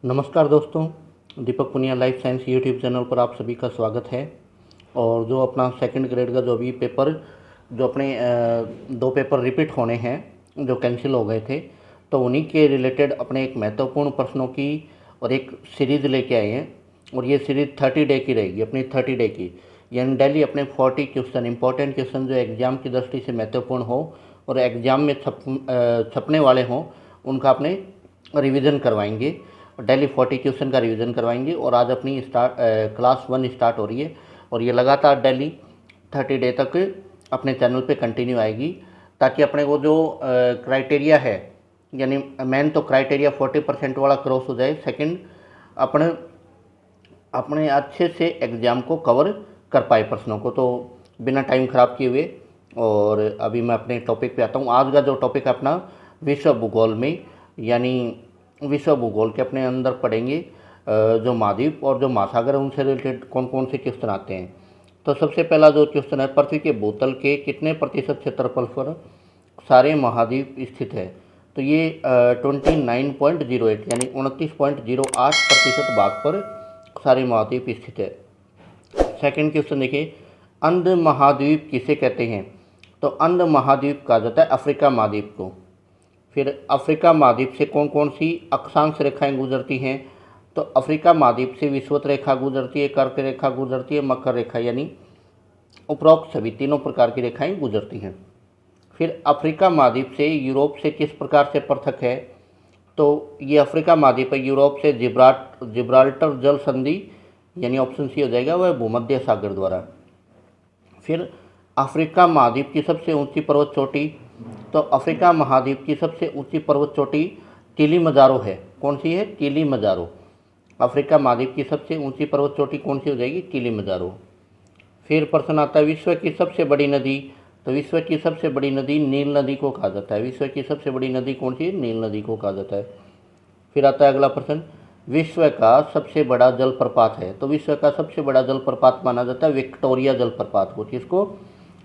नमस्कार दोस्तों, Deepak Punia life science YouTube channel पर आप सभी का स्वागत है। और जो अपना सेकंड ग्रेड का जो अभी पेपर जो अपने दो पेपर रिपीट होने हैं जो कैंसिल हो गए थे, तो उन्हीं के रिलेटेड अपने एक महत्वपूर्ण प्रश्नों की और एक सीरीज़ लेके आए हैं। और ये सीरीज़ 30 डे की रहेगी, अपनी 30 डे की, यानी डेली अपने 40 क्वेश्चन, इंपॉर्टेंट क्वेश्चन जो एग्ज़ाम की दृष्टि से महत्वपूर्ण हो और एग्ज़ाम में छपने वाले हों, उनका अपने रिवीजन करवाएंगे। डेली 40 क्वेश्चन का रिवीजन करवाएंगे। और आज अपनी क्लास 1 स्टार्ट हो रही है और ये लगातार डेली 30 डे तक अपने चैनल पे कंटिन्यू आएगी, ताकि अपने को जो क्राइटेरिया है, यानी मेन तो क्राइटेरिया 40% वाला क्रॉस हो जाए। सेकंड, अपने अपने अच्छे से एग्ज़ाम को कवर कर पाए प्रश्नों को। तो बिना टाइम ख़राब किए हुए और अभी मैं अपने टॉपिक पे आता हूँ। आज का जो टॉपिक है अपना विश्व भूगोल में, यानी विश्व भूगोल के अपने अंदर पढ़ेंगे जो महाद्वीप और जो महासागर है उनसे रिलेटेड कौन कौन से क्वेश्चन आते हैं। तो सबसे पहला जो क्वेश्चन है, पृथ्वी के भूतल के कितने प्रतिशत क्षेत्रफल पर सारे महाद्वीप स्थित है? तो ये 29.08 यानी 29.08% भाग पर सारे महाद्वीप स्थित है। सेकंड क्वेश्चन देखिए, अंध महाद्वीप किसे कहते हैं? तो अंध महाद्वीप कहा जाता है अफ्रीका महाद्वीप को। फिर अफ्रीका महाद्वीप से कौन कौन सी अक्षांश रेखाएं गुजरती हैं? तो अफ्रीका महाद्वीप से विषुवत रेखा गुजरती है, कर्क रेखा गुजरती है, मकर रेखा, यानी उपरोक्त सभी तीनों प्रकार की रेखाएं गुजरती हैं। फिर अफ्रीका महाद्वीप से यूरोप से किस प्रकार से पृथक है? तो ये अफ्रीका महाद्वीप है यूरोप से जिब्राल्टर जल संधि, यानी ऑप्शन सी हो जाएगा, वह भूमध्य सागर द्वारा। फिर अफ्रीका महाद्वीप की सबसे ऊंची पर्वत चोटी, तो अफ्रीका महाद्वीप की सबसे ऊंची पर्वत चोटी किलिमंजारो है। कौन सी है? किलिमंजारो। अफ्रीका महाद्वीप की सबसे ऊंची पर्वत चोटी कौन सी हो जाएगी? किलिमंजारो। फिर प्रश्न आता है, विश्व की सबसे बड़ी नदी, तो विश्व की सबसे बड़ी नदी नील नदी को कहा जाता है। विश्व की सबसे बड़ी नदी कौन सी है? नील नदी को कहा जाता है। फिर आता है अगला प्रश्न, विश्व का सबसे बड़ा जलप्रपात है, तो विश्व का सबसे बड़ा जलप्रपात माना जाता है विक्टोरिया जलप्रपात को। किसको?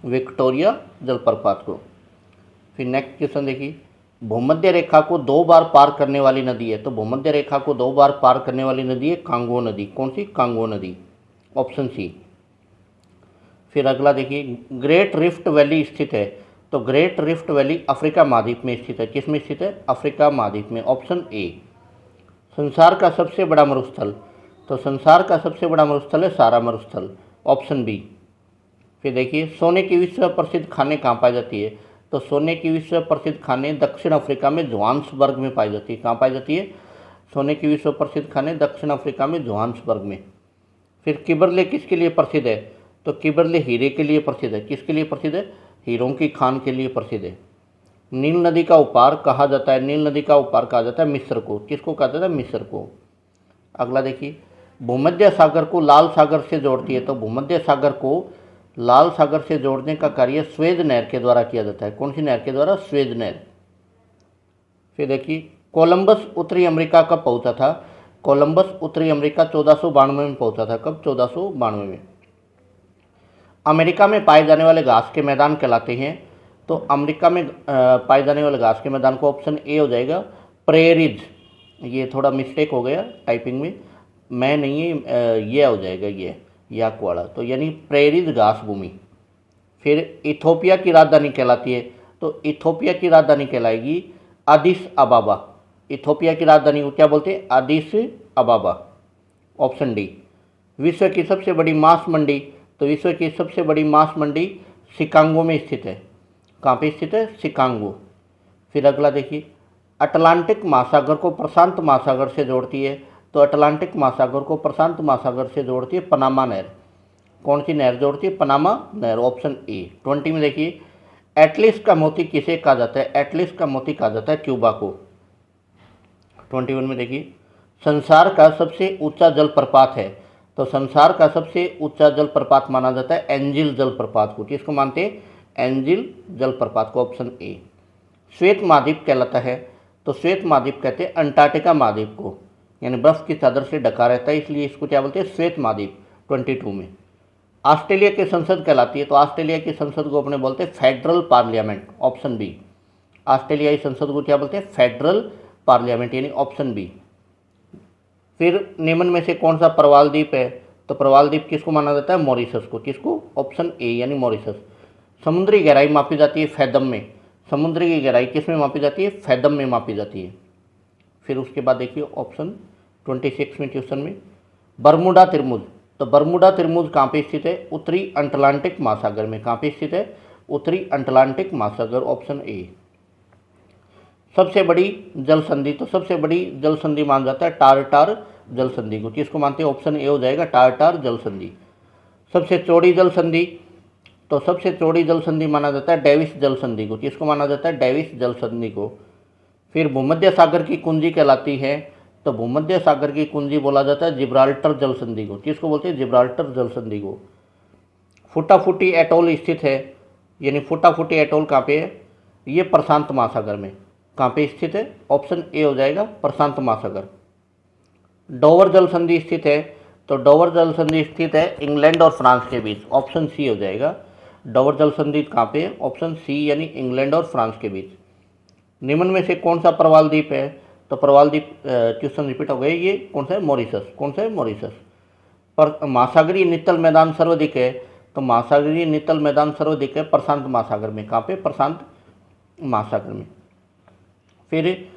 विक्टोरिया जलप्रपात को। फिर नेक्स्ट क्वेश्चन देखिए, भूमध्य रेखा को 2 बार पार करने वाली नदी है, तो भूमध्य रेखा को 2 बार पार करने वाली नदी है कांगो नदी। कौन सी? कांगो नदी, ऑप्शन सी। फिर अगला देखिए, ग्रेट रिफ्ट वैली स्थित है, तो ग्रेट रिफ्ट वैली अफ्रीका महाद्वीप में स्थित है। किस में स्थित है? अफ्रीका महाद्वीप में, ऑप्शन ए। संसार का सबसे बड़ा मरुस्थल, तो संसार का सबसे बड़ा मरुस्थल है सारा मरुस्थल, ऑप्शन बी। फिर देखिए, सोने की विश्व प्रसिद्ध खाने कहाँ पाई जाती है? तो सोने की विश्व प्रसिद्ध खाने दक्षिण अफ्रीका में जोहान्सबर्ग में पाई जाती है। कहाँ पाई जाती है? सोने की विश्व प्रसिद्ध खाने दक्षिण अफ्रीका में जोहान्सबर्ग में। फिर किबरले किसके लिए प्रसिद्ध है? तो किबरले हीरे के लिए प्रसिद्ध है। किसके लिए प्रसिद्ध है? हीरों की खान के लिए प्रसिद्ध है। नील नदी का उपार कहा जाता है, नील नदी का उपार कहा जाता है मिस्र को। किसको कहा जाता है? मिस्र को। अगला देखिए, भूमध्य सागर को लाल सागर से जोड़ती है, तो भूमध्य सागर को लाल सागर से जोड़ने का कार्य स्वेज नहर के द्वारा किया जाता है। कौन सी नहर के द्वारा? स्वेज नहर। फिर देखिए, कोलंबस उत्तरी अमेरिका कब पहुंचा था? कोलंबस उत्तरी अमेरिका 1492 में पहुंचा था। कब? 1492 में। अमेरिका में पाए जाने वाले घास के मैदान कहलाते हैं, तो अमेरिका में पाए जाने वाले घास के मैदान को ऑप्शन ए हो जाएगा, प्रेरीज। ये थोड़ा मिस्टेक हो गया टाइपिंग में, मैं नहीं है, ये हो जाएगा, ये याकवाड़ा, तो यानी प्रेरीज घास भूमि। फिर इथोपिया की राजधानी कहलाती है, तो इथोपिया की राजधानी कहलाएगी अदिस अबाबा। इथोपिया की राजधानी को क्या बोलते हैं? Addis अबाबा, option D. विश्व की सबसे बड़ी मांस मंडी, तो विश्व की सबसे बड़ी मांस मंडी शिकागो में स्थित है। कहाँ पे स्थित है? शिकागो। फिर अगला देखिए, अटलांटिक महासागर को प्रशांत महासागर से जोड़ती है, तो अटलांटिक महासागर को प्रशांत महासागर से जोड़ती है पनामा नहर। कौन सी नहर जोड़ती है? पनामा नहर, ऑप्शन ए। 20 में देखिए, एटलिस का मोती किसे कहा जाता है? एटलिस का मोती कहा जाता है क्यूबा को। 21 में देखिए, संसार का सबसे ऊंचा जलप्रपात है, तो संसार का सबसे ऊंचा जलप्रपात माना जाता है एंजिल जलप्रपात को। किसको मानते हैं? एंजिल जलप्रपात को, ऑप्शन ए। श्वेत महाद्वीप कहलाता है, तो श्वेत महाद्वीप कहते हैं अंटार्कटिका महाद्वीप को, यानी बर्फ की चादर से ढका रहता है, इसलिए इसको क्या बोलते हैं? श्वेत महाद्वीप। 22 में ऑस्ट्रेलिया की संसद कहलाती है, तो ऑस्ट्रेलिया की संसद को अपने बोलते हैं फेडरल पार्लियामेंट, ऑप्शन बी। ऑस्ट्रेलियाई संसद को क्या बोलते हैं? फेडरल पार्लियामेंट, यानी ऑप्शन बी। फिर निम्न में से कौन सा प्रवाल द्वीप है? तो प्रवाल द्वीप किसको माना जाता है? मॉरिशस को। किसको? ऑप्शन ए यानी मॉरिशस। समुद्री गहराई मापी जाती है फैदम में। समुद्र की गहराई किस में मापी जाती है? फैदम में मापी जाती है। फिर उसके बाद देखिए ऑप्शन 26 में क्वेश्चन में बरमूडा त्रिभुज। तो बरमूडा त्रिभुज कहाँ पे स्थित है? उत्तरी अटलांटिक महासागर में। कहाँ पे स्थित है? उत्तरी अटलांटिक महासागर, ऑप्शन ए। सबसे बड़ी जल संधि, तो सबसे बड़ी जल संधि माना जाता है टारटार जल संधि को। किसको मानते हैं? ऑप्शन ए हो जाएगा टारटार जल संधि। सबसे चौड़ी जल संधि, तो सबसे चौड़ी जल संधि माना जाता है डेविस जल संधि को। किसको माना जाता है? डेविस जल संधि को। फिर भूमध्य सागर की कुंजी कहलाती है, तो भूमध्य सागर की कुंजी बोला जाता है जिब्राल्टर जल संधि को। किसको बोलते हैं? जिब्राल्टर जल संधि को। फुटाफुटी एटोल स्थित है, यानी फुटाफुटी एटोल कहाँ पे है? ये प्रशांत महासागर में। कहाँ पे स्थित है? ऑप्शन ए हो जाएगा प्रशांत महासागर। डोवर जल संधि स्थित है, तो डोवर जल संधि स्थित है इंग्लैंड और फ्रांस के बीच, ऑप्शन सी हो जाएगा। डोवर जल संधि कहाँ पे है? ऑप्शन सी यानी इंग्लैंड और फ्रांस के बीच। निम्न में से कौन सा प्रवाल द्वीप है? तो प्रवाल द्वीप क्वेश्चन रिपीट हो गए, ये कौन सा है? मॉरिशस। कौन सा है? मॉरिशस। पर महासागरीय नितल मैदान सर्वाधिक है, तो महासागरीय नितल मैदान सर्वाधिक है प्रशांत महासागर में। कहाँ पे? प्रशांत महासागर में। फिर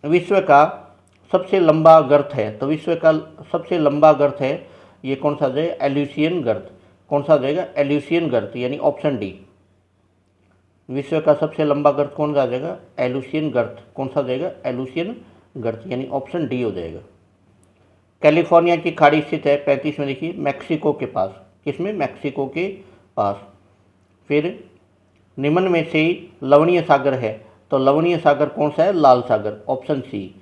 विश्व का सबसे लंबा गर्त है, तो विश्व का सबसे लंबा गर्त है ये कौन सा जाएगा? एल्यूसियन गर्त। कौन सा जाएगा? एल्यूसियन गर्त यानी ऑप्शन डी। विश्व का सबसे लंबा गर्त कौन सा जाएगा? एल्यूसियन गर्त। कौन सा जाएगा? एल्यूसियन गर्त यानी ऑप्शन डी हो जाएगा। कैलिफोर्निया की खाड़ी स्थित है 35 में, देखिए मैक्सिको के पास। किसमें? मैक्सिको के पास। फिर निम्न में से लवणीय सागर है, तो लवणीय सागर कौन सा है? लाल सागर, ऑप्शन सी।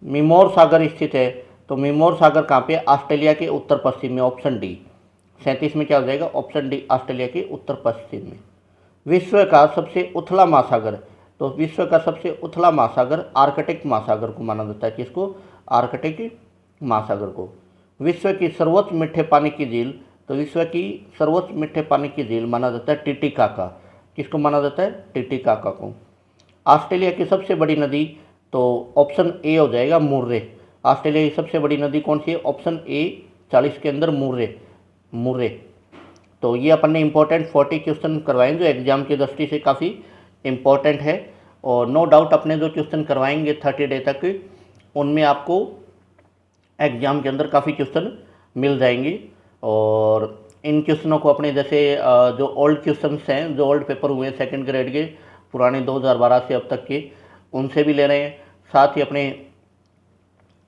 मिमोर सागर स्थित है, तो मिमोर सागर कहाँ पे? ऑस्ट्रेलिया के उत्तर पश्चिम में, ऑप्शन डी। 37 में क्या हो जाएगा? ऑप्शन डी ऑस्ट्रेलिया के उत्तर पश्चिम में। विश्व का सबसे उथला महासागर, तो विश्व का सबसे उथला महासागर आर्कटिक महासागर को माना जाता है। किसको? आर्कटिक महासागर को। विश्व की सर्वोच्च मीठे पानी की झील, तो विश्व की सर्वोच्च मीठे पानी की झील माना जाता है टिटिकाका। किसको माना जाता है? टिटिकाका को। ऑस्ट्रेलिया की सबसे बड़ी नदी, तो ऑप्शन ए हो जाएगा मुर्रे। ऑस्ट्रेलिया की सबसे बड़ी नदी कौन सी है? ऑप्शन ए 40 के अंदर मुर्रे। तो ये अपन ने इम्पोर्टेंट 40 क्वेश्चन करवाएंगे जो एग्जाम की दृष्टि से काफ़ी इम्पोर्टेंट है। और नो डाउट अपने जो क्वेश्चन करवाएंगे 30 डे तक, उनमें आपको एग्ज़ाम के अंदर काफ़ी क्वेश्चन मिल जाएंगे। और इन क्वेश्चनों को अपने जैसे जो ओल्ड क्वेश्चंस हैं, जो ओल्ड पेपर हुए सेकंड ग्रेड के पुराने 2012 से अब तक के, उनसे भी ले रहे हैं। साथ ही अपने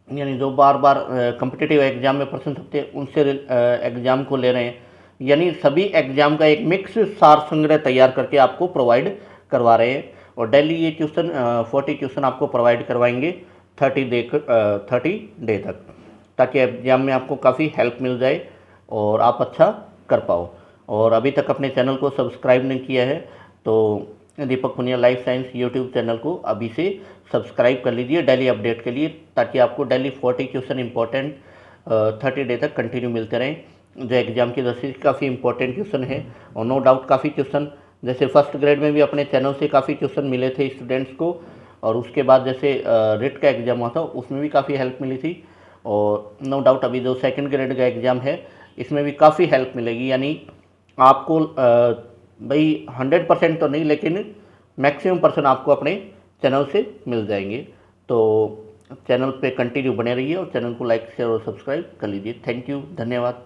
यानी जो बार बार कम्पिटिटिव एग्जाम में प्रश्न सकते हैं उनसे एग्ज़ाम को ले रहे हैं। यानी सभी एग्जाम का एक मिक्स सार संग्रह तैयार करके आपको प्रोवाइड करवा रहे हैं। और डेली ये क्वेश्चन 40 क्वेश्चन आपको प्रोवाइड करवाएंगे 30 डे तक, ताकि एग्जाम में आपको काफ़ी हेल्प मिल जाए और आप अच्छा कर पाओ। और अभी तक अपने चैनल को सब्सक्राइब नहीं किया है तो Deepak Punia life science YouTube channel को अभी से सब्सक्राइब कर लीजिए डेली अपडेट के लिए, ताकि आपको डेली 40 क्वेश्चन इंपॉर्टेंट 30 डे तक कंटिन्यू मिलते रहें, जो एग्जाम की दृष्टि से काफ़ी इंपॉर्टेंट क्वेश्चन है। और नो डाउट काफ़ी क्वेश्चन जैसे फर्स्ट ग्रेड में भी अपने चैनल से काफ़ी क्वेश्चन मिले थे स्टूडेंट्स को, और उसके बाद जैसे रिट का एग्ज़ाम हुआ था उसमें भी काफ़ी हेल्प मिली थी। और नो डाउट अभी जो सेकंड ग्रेड का एग्ज़ाम है इसमें भी काफ़ी हेल्प मिलेगी। यानी आपको भाई 100% तो नहीं, लेकिन मैक्सिमम % आपको अपने चैनल से मिल जाएंगे। तो चैनल पे कंटिन्यू बने रहिए और चैनल को लाइक शेयर और सब्सक्राइब कर लीजिए। थैंक यू, धन्यवाद।